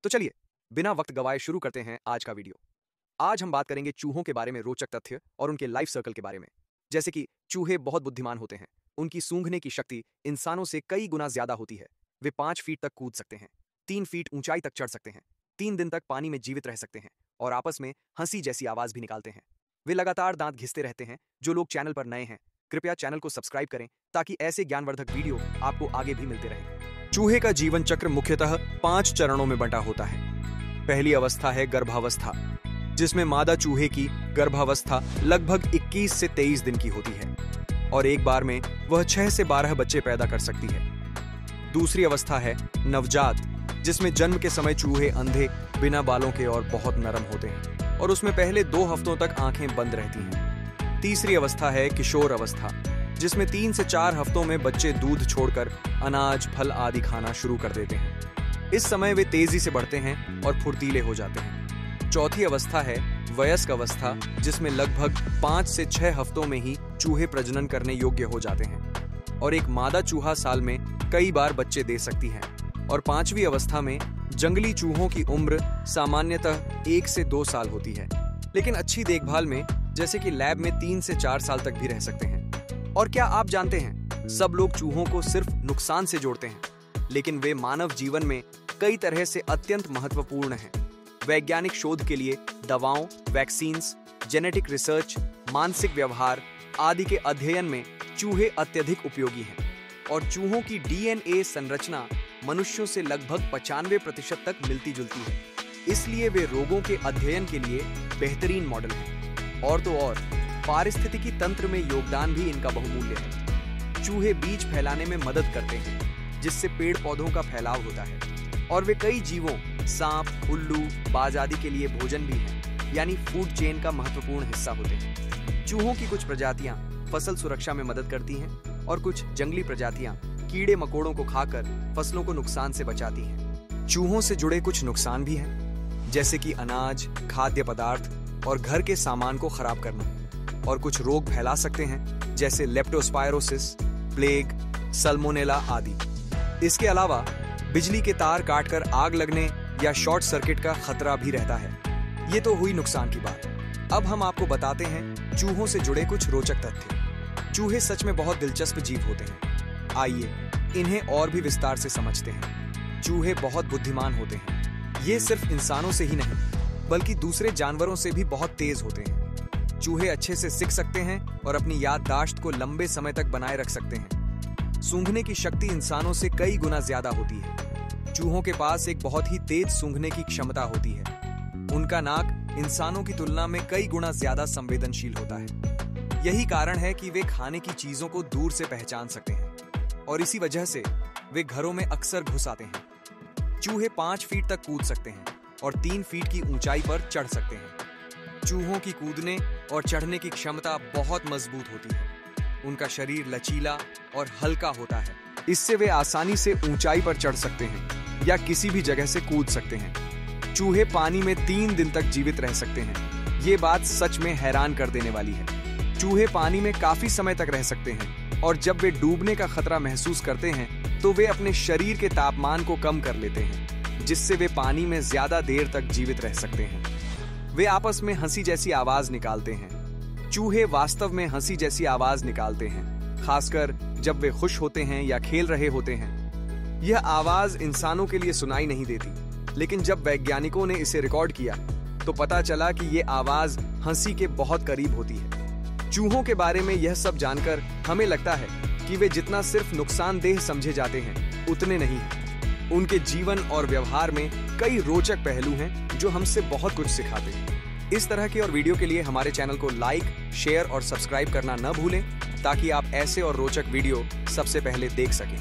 तो चलिए बिना वक्त गवाए शुरू करते हैं आज का वीडियो। आज हम बात करेंगे चूहों के बारे में रोचक तथ्य और उनके लाइफ सर्कल के बारे में। जैसे कि चूहे बहुत बुद्धिमान होते हैं, उनकी सूंघने की शक्ति इंसानों से कई गुना ज्यादा होती है। वे 5 फीट तक कूद सकते हैं, 3 फीट ऊंचाई तक चढ़ सकते हैं, 3 दिन तक पानी में जीवित रह सकते हैं और आपस में हंसी जैसी आवाज भी निकालते हैं। वे लगातार दांत घिसते रहते हैं। जो लोग चैनल पर नए हैं, कृपया चैनल को सब्सक्राइब करें ताकि ऐसे ज्ञानवर्धक वीडियो आपको आगे भी मिलते रहें। चूहे का जीवन चक्र मुख्यतः 5 चरणों में बंटा होता है। पहली अवस्था है गर्भावस्था, जिसमें मादा चूहे की गर्भावस्था लगभग 21 से 23 दिन की होती है और एक बार में वह 6 से 12 बच्चे पैदा कर सकती है। दूसरी अवस्था है नवजात, जिसमें जन्म के समय चूहे अंधे, बिना बालों के और बहुत नरम होते हैं और उसमें पहले 2 हफ्तों तक आंखें बंद रहती हैं। तीसरी अवस्था है किशोर अवस्था, जिसमें 3 से 4 हफ्तों में बच्चे दूध छोड़कर अनाज, फल आदि खाना शुरू कर देते हैं। इस समय वे तेजी से बढ़ते हैं और फुर्तीले हो जाते हैं। चौथी अवस्था है वयस्क अवस्था, जिसमें लगभग 5 से 6 हफ्तों में ही चूहे प्रजनन करने योग्य हो जाते हैं और एक मादा चूहा साल में कई बार बच्चे दे सकती है। और 5वीं अवस्था में जंगली चूहों की उम्र सामान्यतः 1 से 2 साल होती है, लेकिन अच्छी देखभाल में जैसे कि लैब में 3 से 4 साल तक भी रह सकते हैं। और क्या आप जानते हैं, सब लोग चूहों को सिर्फ नुकसान से जोड़ते हैं, लेकिन वे मानव जीवन में कई तरह से अत्यंत महत्वपूर्ण हैं। वैज्ञानिक शोध के लिए दवाओं, वैक्सीन्स, जेनेटिक रिसर्च, मानसिक व्यवहार आदि के अध्ययन में चूहे अत्यधिक उपयोगी हैं और चूहों की डीएनए संरचना मनुष्यों से लगभग 95% तक मिलती जुलती है। इसलिए वे रोगों के अध्ययन के लिए बेहतरीन मॉडल हैं। और तो और पारिस्थितिकी तंत्र में योगदान भी इनका बहुमूल्य है। चूहे बीज फैलाने में मदद करते हैं, जिससे पेड़ पौधों का फैलाव होता है और वे कई जीवों, सांप, उल्लू, बाज आदि के लिए भोजन भी हैं, यानी फूड चेन का महत्वपूर्ण हिस्सा होते हैं। चूहों की कुछ प्रजातियां फसल सुरक्षा में मदद करती हैं और कुछ जंगली प्रजातियां कीड़े मकोड़ों को खाकर फसलों को नुकसान से बचाती हैं। चूहों से जुड़े कुछ नुकसान भी हैं, जैसे कि अनाज, खाद्य पदार्थ और घर के सामान को खराब करना। और कुछ रोग फैला सकते हैं, जैसे लेप्टोस्पायरोसिस, प्लेग, सल्मोनेला आदि। इसके अलावा बिजली के तार काटकर आग लगने या शॉर्ट सर्किट का खतरा भी रहता है। ये तो हुई नुकसान की बात। अब हम आपको बताते हैं चूहों से जुड़े कुछ रोचक तथ्य। चूहे सच में बहुत दिलचस्प जीव होते हैं। आइए इन्हें और भी विस्तार से समझते हैं। चूहे बहुत बुद्धिमान होते हैं। ये सिर्फ इंसानों से ही नहीं, बल्कि दूसरे जानवरों से भी बहुत तेज होते हैं। चूहे अच्छे से सीख सकते हैं और अपनी याददाश्त को लंबे समय तक बनाए रख सकते हैं। सूंघने की शक्ति इंसानों से कई गुना ज्यादा होती है। चूहों के पास एक बहुत ही तेज सूंघने की क्षमता होती है। उनका नाक इंसानों की तुलना में कई गुना ज्यादा संवेदनशील होता है। यही कारण है कि वे खाने की चीजों को दूर से पहचान सकते हैं और इसी वजह से वे घरों में अक्सर घुस आते हैं। चूहे 5 फीट तक कूद सकते हैं और 3 फीट की ऊंचाई पर चढ़ सकते हैं। चूहों की कूदने और चढ़ने की क्षमता बहुत मजबूत होती है। उनका शरीर लचीला और हल्का होता है, इससे वे आसानी से ऊंचाई पर चढ़ सकते हैं या किसी भी जगह से कूद सकते हैं। चूहे पानी में 3 दिन तक जीवित रह सकते हैं। ये बात सच में हैरान कर देने वाली है। चूहे पानी में काफी समय तक रह सकते हैं और जब वे डूबने का खतरा महसूस करते हैं तो वे अपने शरीर के तापमान को कम कर लेते हैं, जिससे वे पानी में ज्यादा देर तक जीवित रह सकते हैं। वे आपस में हंसी जैसी आवाज निकालते हैं। चूहे वास्तव में हंसी जैसी आवाज निकालते हैं, खासकर जब वे खुश होते हैं या खेल रहे होते हैं। यह आवाज इंसानों के लिए सुनाई नहीं देती, लेकिन जब वैज्ञानिकों ने इसे रिकॉर्ड किया तो पता चला कि यह आवाज हंसी के बहुत करीब होती है। चूहों के बारे में यह सब जानकर हमें लगता है कि वे जितना सिर्फ नुकसानदेह समझे जाते हैं, उतने नहीं हैं। उनके जीवन और व्यवहार में कई रोचक पहलू हैं जो हमसे बहुत कुछ सिखाते हैं। इस तरह के और वीडियो के लिए हमारे चैनल को लाइक, शेयर और सब्सक्राइब करना न भूलें, ताकि आप ऐसे और रोचक वीडियो सबसे पहले देख सकें।